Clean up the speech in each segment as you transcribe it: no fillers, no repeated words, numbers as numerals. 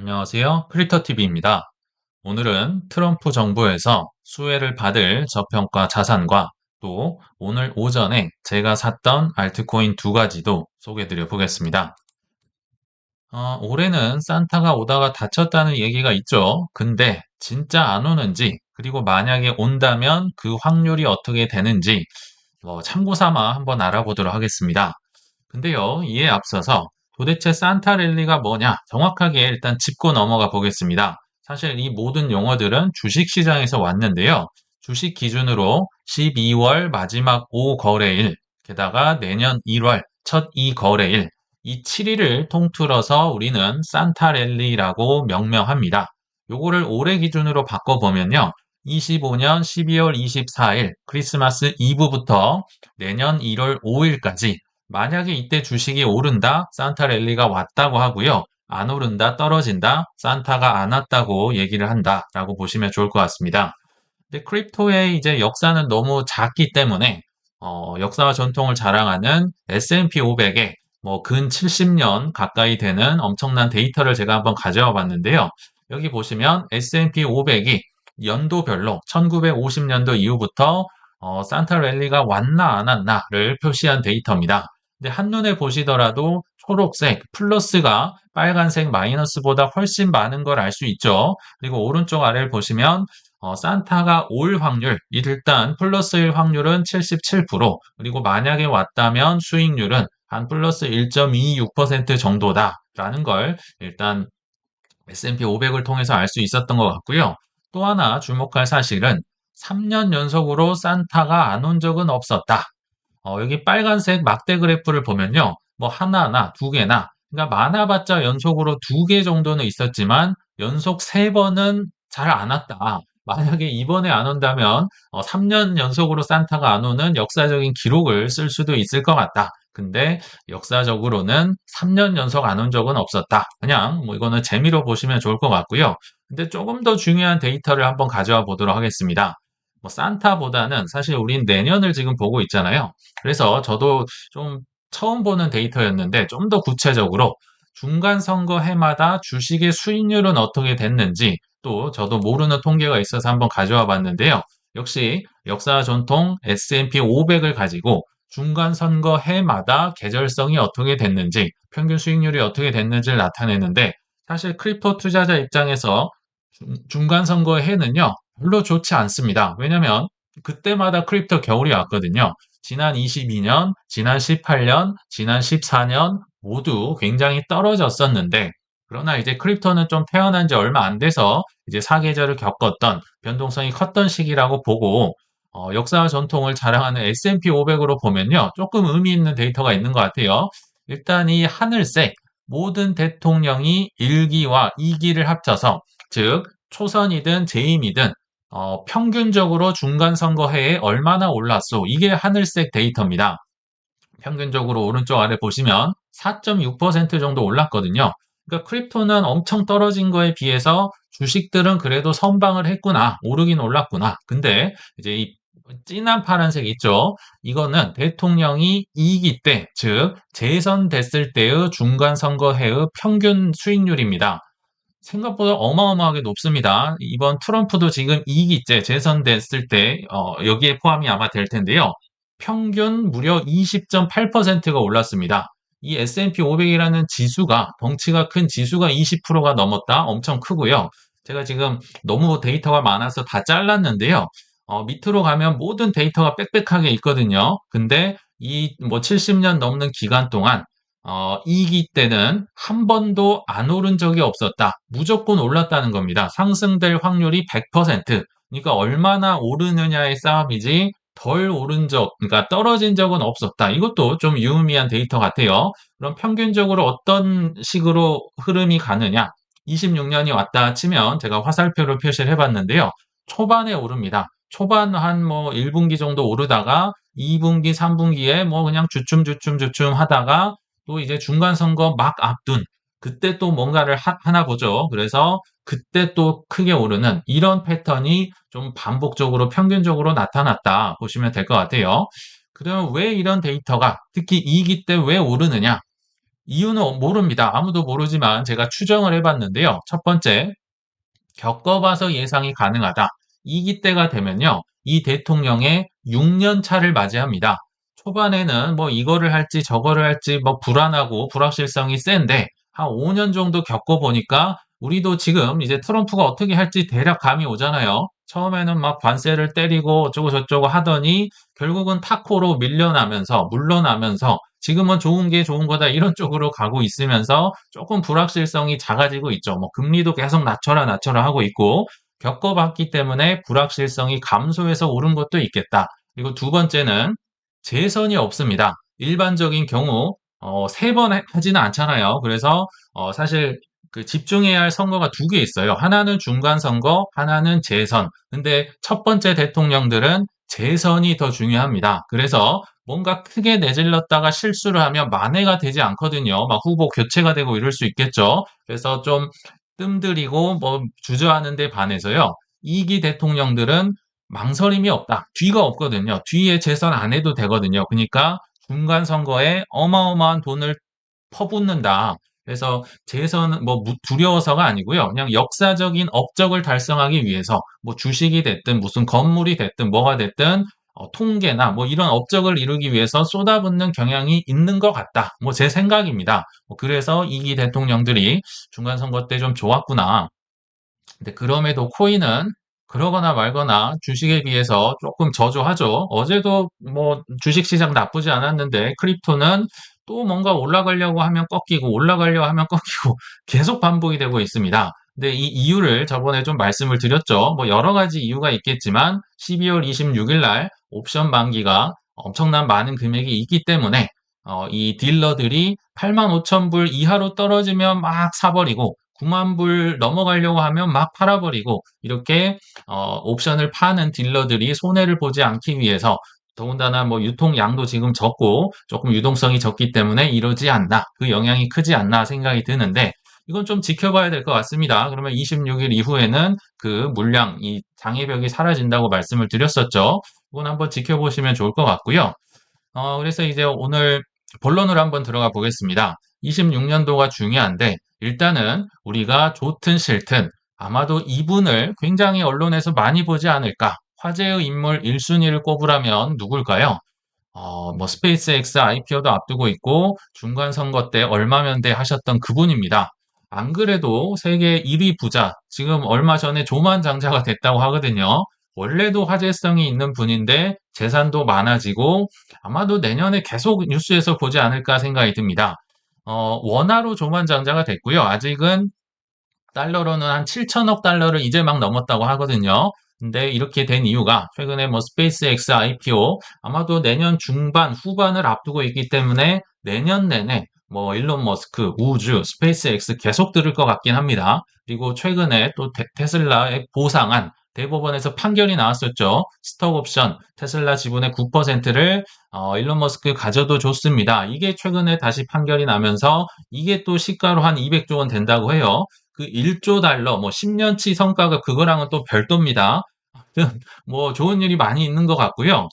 안녕하세요. 크리터TV입니다. 오늘은 트럼프 정부에서 수혜를 받을 저평가 자산과 또 오늘 오전에 제가 샀던 알트코인 두 가지도 소개해 드려 보겠습니다. 올해는 산타가 오다가 다쳤다는 얘기가 있죠. 근데 진짜 안 오는지, 그리고 만약에 온다면 그 확률이 어떻게 되는지 참고 삼아 한번 알아보도록 하겠습니다. 근데요, 이에 앞서서 도대체 산타 랠리가 뭐냐? 정확하게 일단 짚고 넘어가 보겠습니다. 사실 이 모든 용어들은 주식 시장에서 왔는데요. 주식 기준으로 12월 마지막 5거래일, 게다가 내년 1월 첫 2거래일, 이 7일을 통틀어서 우리는 산타 랠리라고 명명합니다. 요거를 올해 기준으로 바꿔보면요. 25년 12월 24일 크리스마스 이브부터 내년 1월 5일까지 만약에 이때 주식이 오른다, 산타 랠리가 왔다고 하고요. 안 오른다, 떨어진다, 산타가 안 왔다고 얘기를 한다라고 보시면 좋을 것 같습니다. 근데 크립토의 이제 역사는 너무 작기 때문에 역사와 전통을 자랑하는 S&P 500에 근 70년 가까이 되는 엄청난 데이터를 제가 한번 가져와 봤는데요. 여기 보시면 S&P 500이 연도별로 1950년도 이후부터 산타 랠리가 왔나 안 왔나를 표시한 데이터입니다. 근데 한눈에 보시더라도 초록색 플러스가 빨간색 마이너스보다 훨씬 많은 걸 알 수 있죠. 그리고 오른쪽 아래를 보시면 산타가 올 확률, 일단 플러스일 확률은 77%, 그리고 만약에 왔다면 수익률은 한 플러스 1.26% 정도다라는 걸 일단 S&P 500을 통해서 알 수 있었던 것 같고요. 또 하나 주목할 사실은 3년 연속으로 산타가 안 온 적은 없었다. 여기 빨간색 막대 그래프를 보면요. 하나나 두 개나, 그러니까 많아봤자 연속으로 두 개 정도는 있었지만 연속 세 번은 잘 안 왔다. 만약에 이번에 안 온다면 3년 연속으로 산타가 안 오는 역사적인 기록을 쓸 수도 있을 것 같다. 근데 역사적으로는 3년 연속 안 온 적은 없었다. 그냥 이거는 재미로 보시면 좋을 것 같고요. 근데 조금 더 중요한 데이터를 한번 가져와 보도록 하겠습니다. 산타보다는 사실 우린 내년을 지금 보고 있잖아요. 그래서 저도 좀 처음 보는 데이터였는데 좀 더 구체적으로 중간 선거 해마다 주식의 수익률은 어떻게 됐는지 또 저도 모르는 통계가 있어서 한번 가져와 봤는데요. 역시 역사 전통 S&P 500을 가지고 중간 선거 해마다 계절성이 어떻게 됐는지, 평균 수익률이 어떻게 됐는지를 나타내는데, 사실 크립토 투자자 입장에서 중간 선거 해는요, 별로 좋지 않습니다. 왜냐면 그때마다 크립토 겨울이 왔거든요. 지난 22년, 지난 18년, 지난 14년 모두 굉장히 떨어졌었는데, 그러나 이제 크립토는 좀 태어난 지 얼마 안 돼서 이제 사계절을 겪었던 변동성이 컸던 시기라고 보고, 역사와 전통을 자랑하는 S&P 500으로 보면요, 조금 의미 있는 데이터가 있는 것 같아요. 일단 이 하늘색 모든 대통령이 1기와 2기를 합쳐서, 즉 초선이든 재임이든 평균적으로 중간 선거해에 얼마나 올랐소? 이게 하늘색 데이터입니다. 평균적으로 오른쪽 아래 보시면 4.6% 정도 올랐거든요. 그러니까 크립토는 엄청 떨어진 거에 비해서 주식들은 그래도 선방을 했구나. 오르긴 올랐구나. 근데 이제 이 진한 파란색 있죠? 이거는 대통령이 2기 때, 즉 재선됐을 때의 중간 선거해의 평균 수익률입니다. 생각보다 어마어마하게 높습니다. 이번 트럼프도 지금 2기째 재선됐을 때 여기에 포함이 아마 될 텐데요. 평균 무려 20.8%가 올랐습니다. 이 S&P 500이라는 지수가, 덩치가 큰 지수가 20%가 넘었다. 엄청 크고요. 제가 지금 너무 데이터가 많아서 다 잘랐는데요. 밑으로 가면 모든 데이터가 빽빽하게 있거든요. 근데 이 70년 넘는 기간 동안 2기 때는 한 번도 안 오른 적이 없었다. 무조건 올랐다는 겁니다. 상승될 확률이 100%. 그러니까 얼마나 오르느냐의 싸움이지 덜 오른 적, 그러니까 떨어진 적은 없었다. 이것도 좀 유의미한 데이터 같아요. 그럼 평균적으로 어떤 식으로 흐름이 가느냐? 26년이 왔다 치면 제가 화살표를 표시를 해봤는데요. 초반에 오릅니다. 초반 한 1분기 정도 오르다가 2분기, 3분기에 그냥 주춤주춤 하다가 또 이제 중간 선거 막 앞둔 그때 또 뭔가를 하나 보죠. 그래서 그때 또 크게 오르는 이런 패턴이 좀 반복적으로 평균적으로 나타났다 보시면 될 것 같아요. 그러면 왜 이런 데이터가 특히 2기 때 왜 오르느냐? 이유는 모릅니다. 아무도 모르지만 제가 추정을 해봤는데요. 첫 번째, 겪어봐서 예상이 가능하다. 2기 때가 되면요. 이 대통령의 6년 차를 맞이합니다. 초반에는 뭐 이거를 할지 저거를 할지 뭐 불안하고 불확실성이 센데 한 5년 정도 겪어보니까 우리도 지금 이제 트럼프가 어떻게 할지 대략 감이 오잖아요. 처음에는 막 관세를 때리고 어쩌고 저쩌고 하더니 결국은 타코로 밀려나면서 물러나면서 지금은 좋은 게 좋은 거다 이런 쪽으로 가고 있으면서 조금 불확실성이 작아지고 있죠. 뭐 금리도 계속 낮춰라 낮춰라 하고 있고 겪어봤기 때문에 불확실성이 감소해서 오른 것도 있겠다. 그리고 두 번째는 재선이 없습니다. 일반적인 경우 세 번 하지는 않잖아요. 그래서 사실 그 집중해야 할 선거가 두 개 있어요. 하나는 중간 선거, 하나는 재선. 근데 첫 번째 대통령들은 재선이 더 중요합니다. 그래서 뭔가 크게 내질렀다가 실수를 하면 만회가 되지 않거든요. 막 후보 교체가 되고 이럴 수 있겠죠. 그래서 좀 뜸들이고 뭐 주저하는 데 반해서요. 2기 대통령들은 망설임이 없다. 뒤가 없거든요. 뒤에 재선 안 해도 되거든요. 그러니까 중간 선거에 어마어마한 돈을 퍼붓는다. 그래서 재선 뭐 두려워서가 아니고요. 그냥 역사적인 업적을 달성하기 위해서 뭐 주식이 됐든 무슨 건물이 됐든 뭐가 됐든 통계나 뭐 이런 업적을 이루기 위해서 쏟아붓는 경향이 있는 것 같다. 뭐 제 생각입니다. 그래서 2기 대통령들이 중간 선거 때 좀 좋았구나. 근데 그럼에도 코인은 그러거나 말거나 주식에 비해서 조금 저조하죠. 어제도 뭐 주식시장 나쁘지 않았는데 크립토는 또 뭔가 올라가려고 하면 꺾이고 올라가려고 하면 꺾이고 계속 반복이 되고 있습니다. 근데 이 이유를 저번에 좀 말씀을 드렸죠. 뭐 여러 가지 이유가 있겠지만 12월 26일 날 옵션 만기가 엄청난 많은 금액이 있기 때문에 이 딜러들이 8만 5천 불 이하로 떨어지면 막 사버리고 9만 불 넘어가려고 하면 막 팔아버리고 이렇게 옵션을 파는 딜러들이 손해를 보지 않기 위해서 더군다나 뭐 유통량도 지금 적고 조금 유동성이 적기 때문에 이러지 않나 그 영향이 크지 않나 생각이 드는데 이건 좀 지켜봐야 될 것 같습니다. 그러면 26일 이후에는 그 물량, 이 장애벽이 사라진다고 말씀을 드렸었죠. 이건 한번 지켜보시면 좋을 것 같고요. 그래서 이제 오늘 본론으로 한번 들어가 보겠습니다. 26년도가 중요한데 일단은 우리가 좋든 싫든 아마도 이분을 굉장히 언론에서 많이 보지 않을까. 화제의 인물 1순위를 꼽으라면 누굴까요? 뭐 스페이스X IPO도 앞두고 있고 중간 선거 때 얼마면 돼 하셨던 그분입니다. 안 그래도 세계 1위 부자, 지금 얼마 전에 조만장자가 됐다고 하거든요. 원래도 화제성이 있는 분인데 재산도 많아지고 아마도 내년에 계속 뉴스에서 보지 않을까 생각이 듭니다. 원화로 조만장자가 됐고요. 아직은 달러로는 한 7천억 달러를 이제 막 넘었다고 하거든요. 근데 이렇게 된 이유가 최근에 뭐 스페이스X IPO 아마도 내년 중반, 후반을 앞두고 있기 때문에 내년 내내 뭐 일론 머스크, 우주, 스페이스X 계속 들을 것 같긴 합니다. 그리고 최근에 또 테슬라의 보상안 대법원에서 판결이 나왔었죠. 스톡 옵션 테슬라 지분의 9%를 일론 머스크 가져도 좋습니다. 이게 최근에 다시 판결이 나면서 이게 또 시가로 한 200조 원 된다고 해요. 그 1조 달러, 뭐 10년치 성과가 그거랑은 또 별도입니다. 뭐 좋은 일이 많이 있는 것 같고요.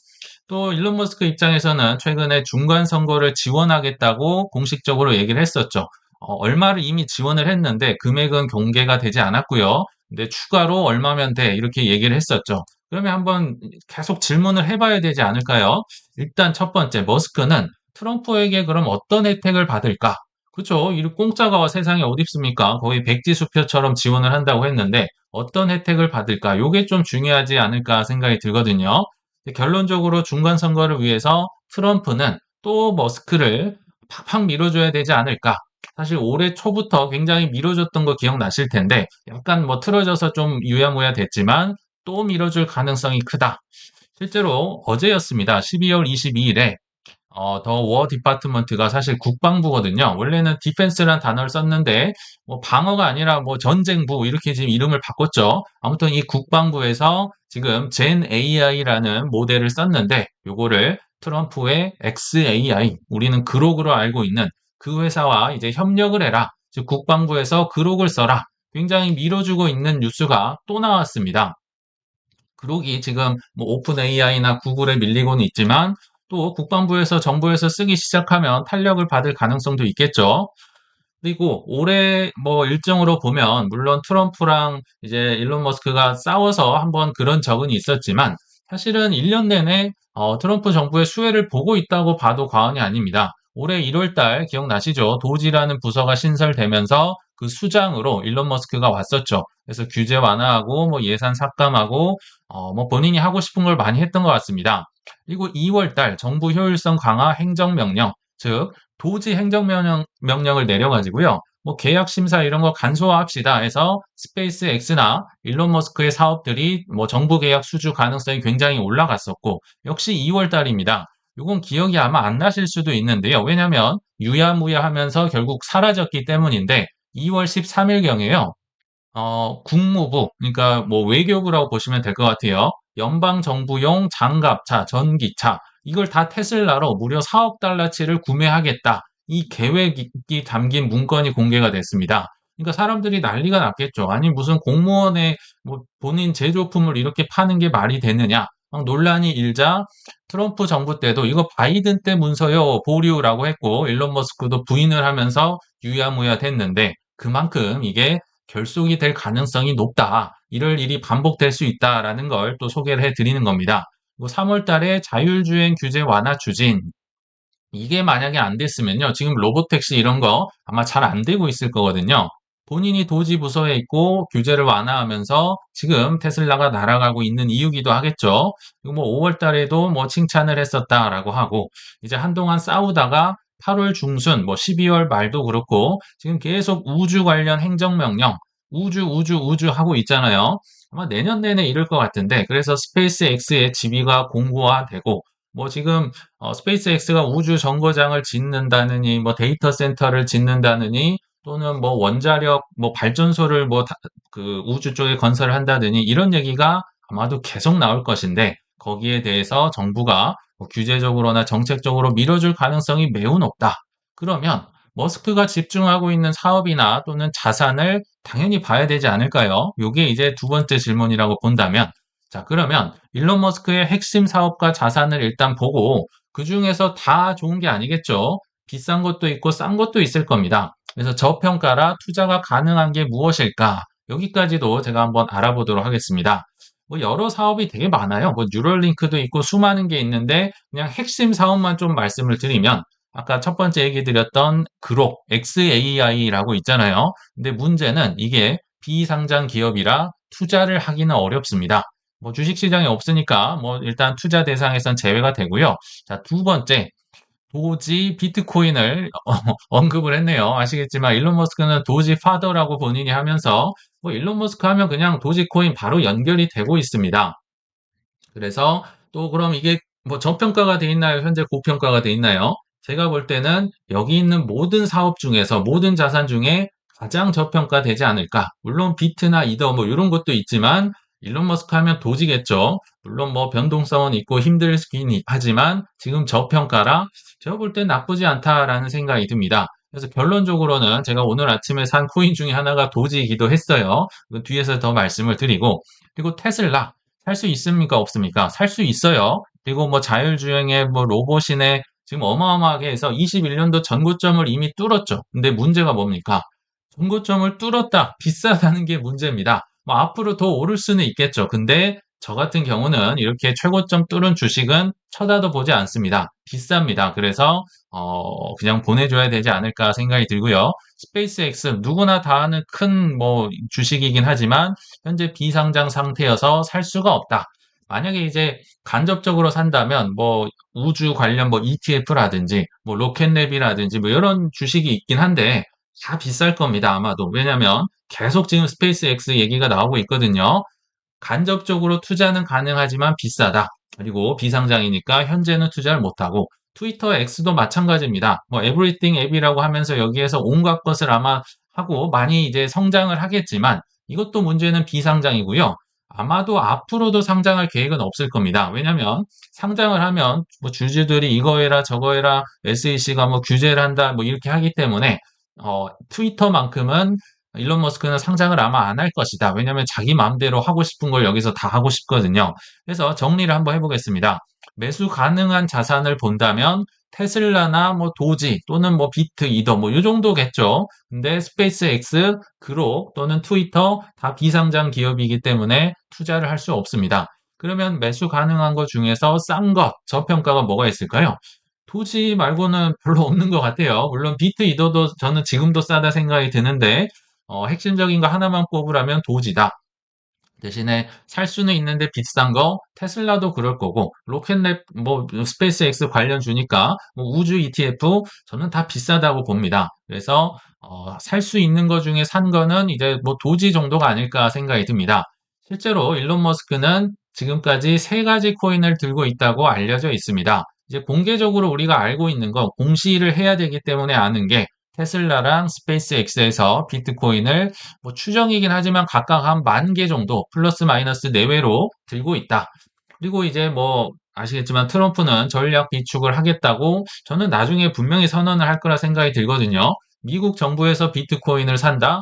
또 일론 머스크 입장에서는 최근에 중간 선거를 지원하겠다고 공식적으로 얘기를 했었죠. 얼마를 이미 지원을 했는데 금액은 공개가 되지 않았고요. 근데 추가로 얼마면 돼 이렇게 얘기를 했었죠. 그러면 한번 계속 질문을 해봐야 되지 않을까요? 일단 첫 번째, 머스크는 트럼프에게 그럼 어떤 혜택을 받을까? 그렇죠. 이 공짜가 세상에 어디 있습니까? 거의 백지수표처럼 지원을 한다고 했는데 어떤 혜택을 받을까? 요게 좀 중요하지 않을까 생각이 들거든요. 결론적으로 중간 선거를 위해서 트럼프는 또 머스크를 팍팍 밀어줘야 되지 않을까? 사실 올해 초부터 굉장히 밀어줬던 거 기억나실 텐데 약간 뭐 틀어져서 좀 유야무야 됐지만 또 밀어줄 가능성이 크다. 실제로 어제였습니다. 12월 22일에 더 워 디파트먼트가 사실 국방부거든요. 원래는 디펜스란 단어를 썼는데 뭐 방어가 아니라 뭐 전쟁부 이렇게 지금 이름을 바꿨죠. 아무튼 이 국방부에서 지금 젠 AI라는 모델을 썼는데 요거를 트럼프의 XAI 우리는 그록으로 알고 있는 그 회사와 이제 협력을 해라. 즉 국방부에서 그록을 써라. 굉장히 밀어주고 있는 뉴스가 또 나왔습니다. 그록이 지금 뭐 오픈 AI나 구글에 밀리고는 있지만 또 국방부에서 정부에서 쓰기 시작하면 탄력을 받을 가능성도 있겠죠. 그리고 올해 뭐 일정으로 보면 물론 트럼프랑 이제 일론 머스크가 싸워서 한번 그런 적은 있었지만 사실은 1년 내내 트럼프 정부의 수혜를 보고 있다고 봐도 과언이 아닙니다. 올해 1월 달 기억나시죠? 도지라는 부서가 신설되면서 그 수장으로 일론 머스크가 왔었죠. 그래서 규제 완화하고 뭐 예산 삭감하고 뭐 본인이 하고 싶은 걸 많이 했던 것 같습니다. 그리고 2월 달 정부 효율성 강화 행정명령, 즉 도지 행정명령을 내려가지고요. 뭐 계약 심사 이런 거 간소화합시다 해서 스페이스 X나 일론 머스크의 사업들이 뭐 정부 계약 수주 가능성이 굉장히 올라갔었고 역시 2월 달입니다. 이건 기억이 아마 안 나실 수도 있는데요. 왜냐하면 유야무야 하면서 결국 사라졌기 때문인데 2월 13일경에요. 국무부, 그러니까 뭐 외교부라고 보시면 될 것 같아요. 연방정부용 장갑차, 전기차, 이걸 다 테슬라로 무려 4억 달러치를 구매하겠다. 이 계획이 담긴 문건이 공개가 됐습니다. 그러니까 사람들이 난리가 났겠죠. 아니, 무슨 공무원의 뭐 본인 제조품을 이렇게 파는 게 말이 되느냐. 막 논란이 일자 트럼프 정부 때도 이거 바이든 때 문서요, 보류라고 했고, 일론 머스크도 부인을 하면서 유야무야 됐는데, 그만큼 이게 결속이 될 가능성이 높다. 이럴 일이 반복될 수 있다라는 걸 또 소개를 해드리는 겁니다. 3월 달에 자율주행 규제 완화 추진. 이게 만약에 안 됐으면요. 지금 로보택시 이런 거 아마 잘 안 되고 있을 거거든요. 본인이 도지 부서에 있고 규제를 완화하면서 지금 테슬라가 날아가고 있는 이유기도 하겠죠. 그리고 뭐 5월 달에도 뭐 칭찬을 했었다라고 하고 이제 한동안 싸우다가 8월 중순, 뭐 12월 말도 그렇고 지금 계속 우주 관련 행정명령, 우주 하고 있잖아요. 아마 내년 내내 이럴 것 같은데 그래서 스페이스 X의 지위가 공고화되고 뭐 지금 스페이스X가 우주 정거장을 짓는다느니 뭐 데이터 센터를 짓는다느니 또는 뭐 원자력 뭐 발전소를 뭐 그 우주 쪽에 건설을 한다느니 이런 얘기가 아마도 계속 나올 것인데 거기에 대해서 정부가 뭐 규제적으로나 정책적으로 밀어줄 가능성이 매우 높다. 그러면 머스크가 집중하고 있는 사업이나 또는 자산을 당연히 봐야 되지 않을까요? 요게 이제 두 번째 질문이라고 본다면 자, 그러면 일론 머스크의 핵심 사업과 자산을 일단 보고 그 중에서 다 좋은 게 아니겠죠. 비싼 것도 있고 싼 것도 있을 겁니다. 그래서 저평가라 투자가 가능한 게 무엇일까? 여기까지도 제가 한번 알아보도록 하겠습니다. 뭐 여러 사업이 되게 많아요. 뭐 뉴럴링크도 있고 수많은 게 있는데 그냥 핵심 사업만 좀 말씀을 드리면 아까 첫 번째 얘기 드렸던 그록 XAI라고 있잖아요. 근데 문제는 이게 비상장 기업이라 투자를 하기는 어렵습니다. 뭐 주식시장이 없으니까 뭐 일단 투자 대상에선 제외가 되고요. 자, 두 번째, 도지 비트코인을 언급을 했네요. 아시겠지만 일론 머스크는 도지 파더라고 본인이 하면서 뭐 일론 머스크 하면 그냥 도지코인 바로 연결이 되고 있습니다. 그래서 또 그럼 이게 뭐 저평가가 돼 있나요? 현재 고평가가 돼 있나요? 제가 볼 때는 여기 있는 모든 사업 중에서 모든 자산 중에 가장 저평가되지 않을까. 물론 비트나 이더 뭐 이런 것도 있지만 일론 머스크 하면 도지겠죠. 물론 뭐 변동성은 있고 힘들긴 하지만 지금 저평가라 제가 볼 땐 나쁘지 않다라는 생각이 듭니다. 그래서 결론적으로는 제가 오늘 아침에 산 코인 중에 하나가 도지이기도 했어요. 뒤에서 더 말씀을 드리고 그리고 테슬라 살 수 있습니까? 없습니까? 살 수 있어요. 그리고 뭐 자율주행에 뭐 로봇이네 지금 어마어마하게 해서 21년도 전고점을 이미 뚫었죠. 근데 문제가 뭡니까? 전고점을 뚫었다. 비싸다는 게 문제입니다. 뭐 앞으로 더 오를 수는 있겠죠. 근데 저 같은 경우는 이렇게 최고점 뚫은 주식은 쳐다도 보지 않습니다. 비쌉니다. 그래서 그냥 보내줘야 되지 않을까 생각이 들고요. 스페이스X 누구나 다 아는 큰 뭐 주식이긴 하지만 현재 비상장 상태여서 살 수가 없다. 만약에 이제 간접적으로 산다면 뭐 우주 관련 뭐 ETF라든지 뭐 로켓랩이라든지 뭐 이런 주식이 있긴 한데 다 비쌀 겁니다. 아마도. 왜냐면 계속 지금 스페이스X 얘기가 나오고 있거든요. 간접적으로 투자는 가능하지만 비싸다. 그리고 비상장이니까 현재는 투자를 못하고 트위터 X도 마찬가지입니다. 뭐 에브리띵 앱이라고 하면서 여기에서 온갖 것을 아마 하고 많이 이제 성장을 하겠지만 이것도 문제는 비상장이고요. 아마도 앞으로도 상장할 계획은 없을 겁니다. 왜냐하면 상장을 하면 뭐 주주들이 이거 해라 저거 해라 SEC가 뭐 규제를 한다 뭐 이렇게 하기 때문에 트위터만큼은 일론 머스크는 상장을 아마 안 할 것이다. 왜냐하면 자기 마음대로 하고 싶은 걸 여기서 다 하고 싶거든요. 그래서 정리를 한번 해보겠습니다. 매수 가능한 자산을 본다면 테슬라나 뭐 도지 또는 뭐 비트, 이더 뭐 요 정도겠죠. 근데 스페이스 X, 그록 또는 트위터 다 비상장 기업이기 때문에 투자를 할 수 없습니다. 그러면 매수 가능한 것 중에서 싼 것, 저평가가 뭐가 있을까요? 도지 말고는 별로 없는 것 같아요. 물론 비트, 이더도 저는 지금도 싸다 생각이 드는데 핵심적인 거 하나만 꼽으라면 도지다. 대신에 살 수는 있는데 비싼 거 테슬라도 그럴 거고 로켓랩 뭐 스페이스X 관련 주니까 뭐 우주 ETF 저는 다 비싸다고 봅니다. 그래서 살 수 있는 거 중에 산 거는 이제 뭐 도지 정도가 아닐까 생각이 듭니다. 실제로 일론 머스크는 지금까지 세 가지 코인을 들고 있다고 알려져 있습니다. 이제 공개적으로 우리가 알고 있는 거 공시를 해야 되기 때문에 아는 게 테슬라랑 스페이스X에서 비트코인을 뭐 추정이긴 하지만 각각 한 10,000개 정도 플러스 마이너스 내외로 들고 있다. 그리고 이제 뭐 아시겠지만 트럼프는 전략 비축을 하겠다고 저는 나중에 분명히 선언을 할 거라 생각이 들거든요. 미국 정부에서 비트코인을 산다?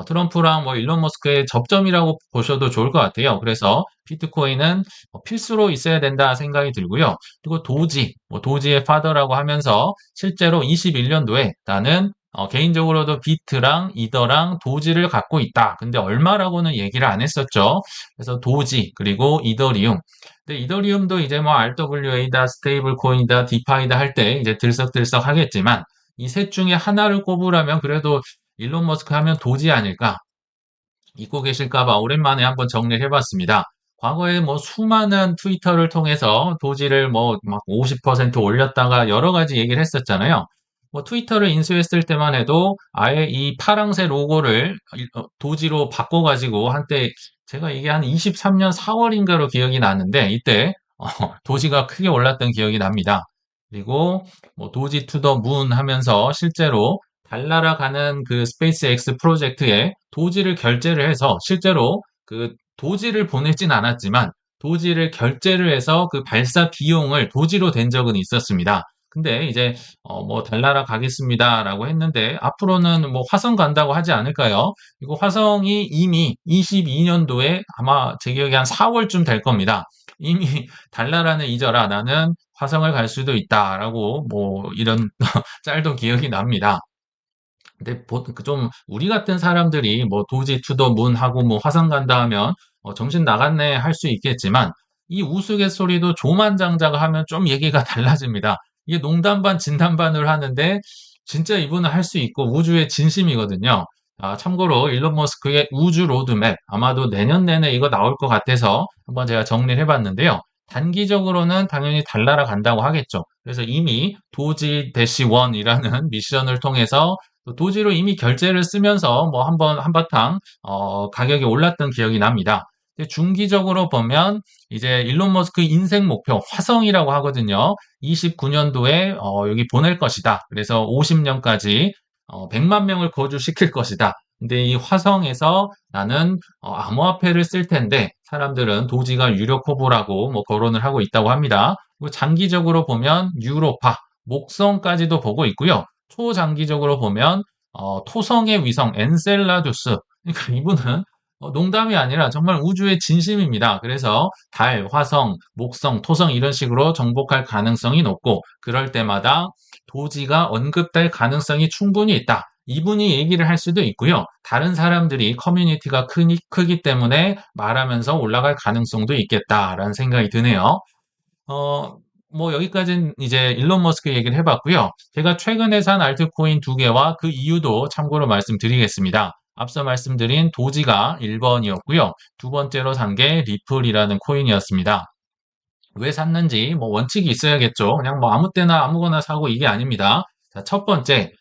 트럼프랑 뭐 일론 머스크의 접점이라고 보셔도 좋을 것 같아요. 그래서 비트코인은 필수로 있어야 된다 생각이 들고요. 그리고 도지, 뭐 도지의 파더라고 하면서 실제로 21년도에 나는 개인적으로도 비트랑 이더랑 도지를 갖고 있다. 근데 얼마라고는 얘기를 안 했었죠. 그래서 도지 그리고 이더리움. 근데 이더리움도 이제 뭐 RWA다, 스테이블 코인이다, 디파이다 할 때 이제 들썩들썩 하겠지만 이 셋 중에 하나를 꼽으라면 그래도 일론 머스크 하면 도지 아닐까? 잊고 계실까 봐 오랜만에 한번 정리를 해봤습니다. 과거에 뭐 수많은 트위터를 통해서 도지를 뭐 막 50% 올렸다가 여러 가지 얘기를 했었잖아요. 뭐 트위터를 인수했을 때만 해도 아예 이 파랑새 로고를 도지로 바꿔가지고 한때 제가 이게 한 23년 4월인가로 기억이 나는데 이때 도지가 크게 올랐던 기억이 납니다. 그리고 뭐 도지 투 더 문 하면서 실제로 달나라 가는 그 스페이스 X 프로젝트에 도지를 결제를 해서 실제로 그 도지를 보내진 않았지만 도지를 결제를 해서 그 발사 비용을 도지로 댄 적은 있었습니다. 근데 이제 뭐 달나라 가겠습니다라고 했는데 앞으로는 뭐 화성 간다고 하지 않을까요? 그리고 화성이 이미 22년도에 아마 제 기억에 한 4월쯤 될 겁니다. 이미 달나라는 잊어라. 나는 화성을 갈 수도 있다라고 뭐 이런 짤도 기억이 납니다. 근데 좀 우리 같은 사람들이 뭐 도지 투더 문 하고 뭐 화성 간다 하면 정신 나갔네 할 수 있겠지만 이 우스갯소리도 조만장자가 하면 좀 얘기가 달라집니다. 이게 농담 반 진담 반을 하는데 진짜 이분은 할 수 있고 우주의 진심이거든요. 참고로 일론 머스크의 우주 로드맵 아마도 내년 내내 이거 나올 것 같아서 한번 제가 정리를 해봤는데요. 단기적으로는 당연히 달나라 간다고 하겠죠. 그래서 이미 도지 대시 원이라는 미션을 통해서 도지로 이미 결제를 쓰면서 뭐 한바탕 가격이 올랐던 기억이 납니다. 근데 중기적으로 보면 이제 일론 머스크 인생 목표 화성이라고 하거든요. 29년도에 여기 보낼 것이다. 그래서 50년까지 100만 명을 거주시킬 것이다. 근데 이 화성에서 나는 암호화폐를 쓸 텐데 사람들은 도지가 유료 코보라고 뭐 거론을 하고 있다고 합니다. 그리고 장기적으로 보면 유로파, 목성까지도 보고 있고요. 초장기적으로 보면 토성의 위성 엔셀라두스. 그러니까 이분은 농담이 아니라 정말 우주의 진심입니다. 그래서 달, 화성, 목성, 토성 이런 식으로 정복할 가능성이 높고 그럴 때마다 도지가 언급될 가능성이 충분히 있다. 이분이 얘기를 할 수도 있고요. 다른 사람들이 커뮤니티가 크기 때문에 말하면서 올라갈 가능성도 있겠다라는 생각이 드네요. 어, 뭐 여기까지는 이제 일론 머스크 얘기를 해봤고요. 제가 최근에 산 알트코인 두 개와 그 이유도 참고로 말씀드리겠습니다. 앞서 말씀드린 도지가 1번이었고요. 두 번째로 산 게 리플이라는 코인이었습니다. 왜 샀는지 뭐 원칙이 있어야겠죠. 그냥 뭐 아무 때나 아무거나 사고 이게 아닙니다. 자, 첫 번째,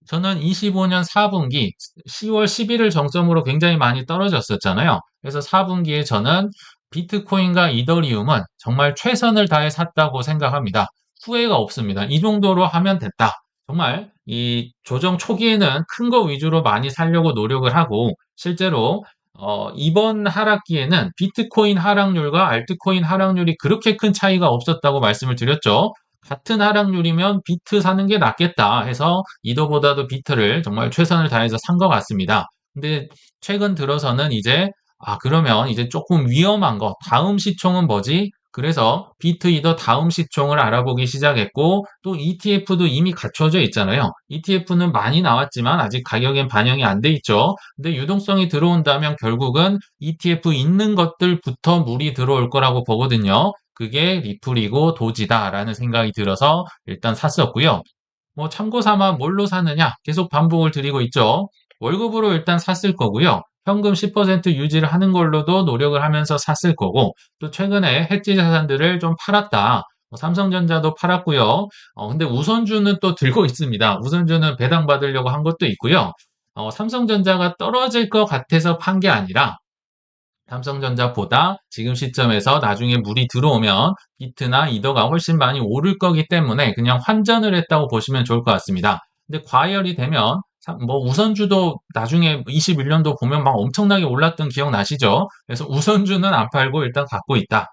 저는 25년 4분기 10월 11일 정점으로 굉장히 많이 떨어졌었잖아요. 그래서 4분기에 저는 비트코인과 이더리움은 정말 최선을 다해 샀다고 생각합니다. 후회가 없습니다. 이 정도로 하면 됐다. 정말 이 조정 초기에는 큰 거 위주로 많이 살려고 노력을 하고 실제로 이번 하락기에는 비트코인 하락률과 알트코인 하락률이 그렇게 큰 차이가 없었다고 말씀을 드렸죠. 같은 하락률이면 비트 사는 게 낫겠다 해서 이더보다도 비트를 정말 최선을 다해서 산 것 같습니다. 근데 최근 들어서는 이제 그러면 이제 조금 위험한 거 다음 시총은 뭐지? 그래서 비트이더 다음 시총을 알아보기 시작했고 또 ETF도 이미 갖춰져 있잖아요. ETF는 많이 나왔지만 아직 가격엔 반영이 안 돼 있죠. 근데 유동성이 들어온다면 결국은 ETF 있는 것들부터 물이 들어올 거라고 보거든요. 그게 리플이고 도지다라는 생각이 들어서 일단 샀었고요. 뭐 참고 삼아 뭘로 사느냐 계속 반복을 드리고 있죠. 월급으로 일단 샀을 거고요. 현금 10% 유지를 하는 걸로도 노력을 하면서 샀을 거고 또 최근에 해지 자산들을 좀 팔았다. 삼성전자도 팔았고요. 근데 우선주는 또 들고 있습니다. 우선주는 배당 받으려고 한 것도 있고요. 삼성전자가 떨어질 것 같아서 판 게 아니라 삼성전자보다 지금 시점에서 나중에 물이 들어오면 비트나 이더가 훨씬 많이 오를 거기 때문에 그냥 환전을 했다고 보시면 좋을 것 같습니다. 근데 과열이 되면 뭐 우선주도 나중에 21년도 보면 막 엄청나게 올랐던 기억 나시죠? 그래서 우선주는 안 팔고 일단 갖고 있다.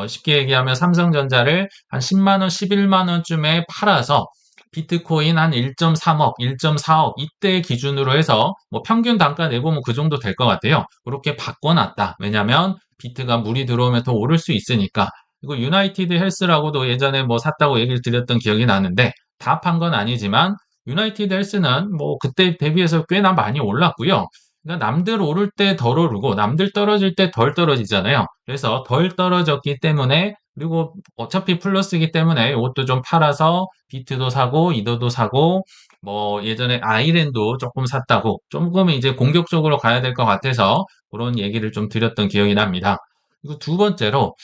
쉽게 얘기하면 삼성전자를 한 10만 원, 11만 원쯤에 팔아서 비트코인 한 1.3억, 1.4억 이때 기준으로 해서 뭐 평균 단가 내보면 그 정도 될 것 같아요. 그렇게 바꿔놨다. 왜냐면 비트가 물이 들어오면 더 오를 수 있으니까. 그리고 유나이티드 헬스라고도 예전에 뭐 샀다고 얘기를 드렸던 기억이 나는데 다 판 건 아니지만 유나이티드 헬스는 뭐 그때 대비해서 꽤나 많이 올랐고요. 그러니까 남들 오를 때 덜 오르고 남들 떨어질 때 덜 떨어지잖아요. 그래서 덜 떨어졌기 때문에 그리고 어차피 플러스이기 때문에 이것도 좀 팔아서 비트도 사고 이더도 사고 뭐 예전에 아이랜도 조금 샀다고 조금 이제 공격적으로 가야 될 것 같아서 그런 얘기를 좀 드렸던 기억이 납니다. 그리고 두 번째로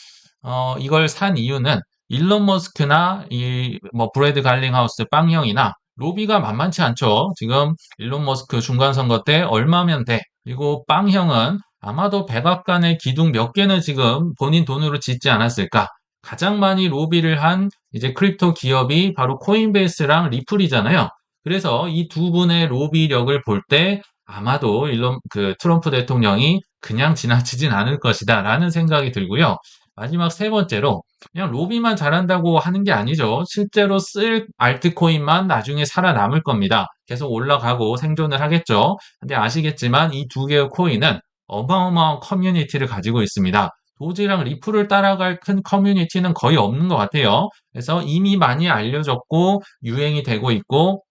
이걸 산 이유는 일론 머스크나 이 뭐 브래드 갈링하우스 빵형이나 로비가 만만치 않죠. 지금 일론 머스크 중간선거 때 얼마면 돼. 그리고 빵형은 아마도 백악관의 기둥 몇 개는 지금 본인 돈으로 짓지 않았을까. 가장 많이 로비를 한 이제 크립토 기업이 바로 코인베이스랑 리플이잖아요. 그래서 이 두 분의 로비력을 볼 때 아마도 일론 그 트럼프 대통령이 그냥 지나치진 않을 것이다라는 생각이 들고요. 마지막 세 번째로 그냥 로비만 잘한다고 하는 게 아니죠. 실제로 쓸 알트코인만 나중에 살아남을 겁니다. 계속 올라가고 생존을 하겠죠. 근데 아시겠지만 이 두 개의 코인은 어마어마한 커뮤니티를 가지고 있습니다. 도지랑 리플을 따라갈 큰 커뮤니티는 거의 없는 것 같아요. 그래서 이미 많이 알려졌고 유행이 되고 있고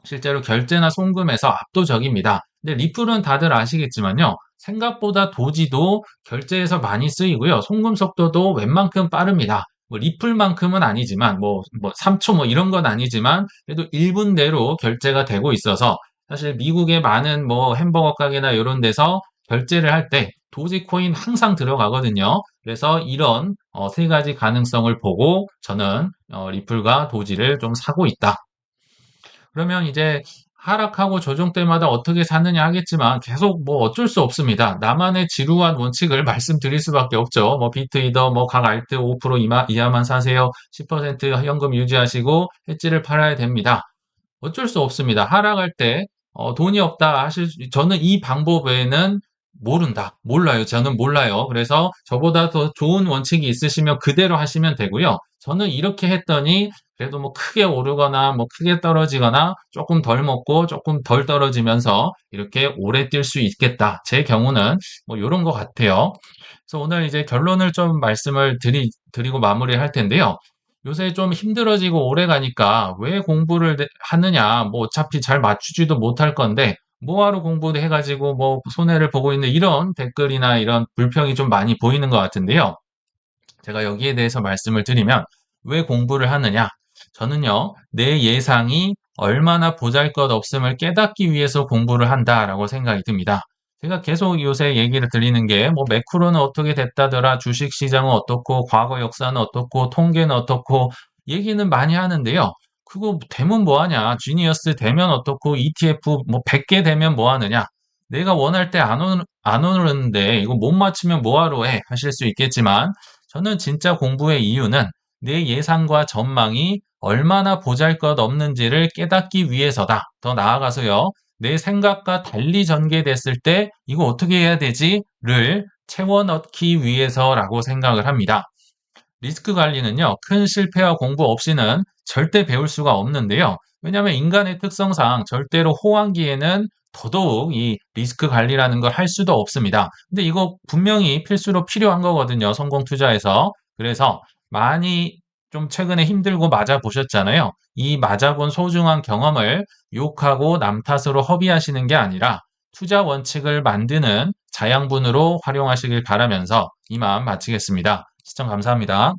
실제로 결제나 송금에서 압도적입니다. 근데 리플은 다들 아시겠지만요. 생각보다 도지도 결제에서 많이 쓰이고요. 송금 속도도 웬만큼 빠릅니다. 뭐 리플만큼은 아니지만 뭐 3초 뭐 이런 건 아니지만 그래도 1분 내로 결제가 되고 있어서 사실 미국의 많은 뭐 햄버거 가게나 이런 데서 결제를 할 때 도지코인 항상 들어가거든요. 그래서 이런 세 가지 가능성을 보고 저는 리플과 도지를 좀 사고 있다. 그러면 이제 하락하고 조정 때마다 어떻게 사느냐 하겠지만 계속 뭐 어쩔 수 없습니다. 나만의 지루한 원칙을 말씀드릴 수밖에 없죠. 뭐 비트이더 뭐 각 알트 5% 이하만 사세요. 10% 현금 유지하시고 해지를 팔아야 됩니다. 어쩔 수 없습니다. 하락할 때 돈이 없다 저는 이 방법 외에는 모른다. 몰라요. 저는 몰라요. 그래서 저보다 더 좋은 원칙이 있으시면 그대로 하시면 되고요. 저는 이렇게 했더니 그래도 뭐 크게 오르거나 뭐 크게 떨어지거나 조금 덜 먹고 조금 덜 떨어지면서 이렇게 오래 뛸 수 있겠다. 제 경우는 뭐 이런 것 같아요. 그래서 오늘 이제 결론을 좀 말씀을 드리고 마무리할 텐데요. 요새 좀 힘들어지고 오래 가니까 왜 공부를 하느냐, 뭐 어차피 잘 맞추지도 못할 건데, 뭐하러 공부를 해가지고 뭐 손해를 보고 있는 이런 댓글이나 이런 불평이 좀 많이 보이는 것 같은데요. 제가 여기에 대해서 말씀을 드리면, 왜 공부를 하느냐? 저는요, 내 예상이 얼마나 보잘것없음을 깨닫기 위해서 공부를 한다라고 생각이 듭니다. 제가 계속 요새 얘기를 드리는 게, 뭐, 매크로는 어떻게 됐다더라, 주식 시장은 어떻고, 과거 역사는 어떻고, 통계는 어떻고, 얘기는 많이 하는데요. 그거 되면 뭐 하냐? 지니어스 되면 어떻고, ETF 뭐 100개 되면 뭐 하느냐? 내가 원할 때 안 오르는데, 이거 못 맞추면 뭐하러 해? 하실 수 있겠지만, 저는 진짜 공부의 이유는 내 예상과 전망이 얼마나 보잘것없는지를 깨닫기 위해서다. 더 나아가서요. 내 생각과 달리 전개됐을 때 이거 어떻게 해야 되지?를 채워 넣기 위해서라고 생각을 합니다. 리스크 관리는요, 큰 실패와 공부 없이는 절대 배울 수가 없는데요. 왜냐하면 인간의 특성상 절대로 호황기에는 더더욱 이 리스크 관리라는 걸 할 수도 없습니다. 근데 이거 분명히 필수로 필요한 거거든요. 성공 투자에서. 그래서 많이 좀 최근에 힘들고 맞아보셨잖아요. 이 맞아본 소중한 경험을 욕하고 남 탓으로 허비하시는 게 아니라 투자 원칙을 만드는 자양분으로 활용하시길 바라면서 이만 마치겠습니다. 시청 감사합니다.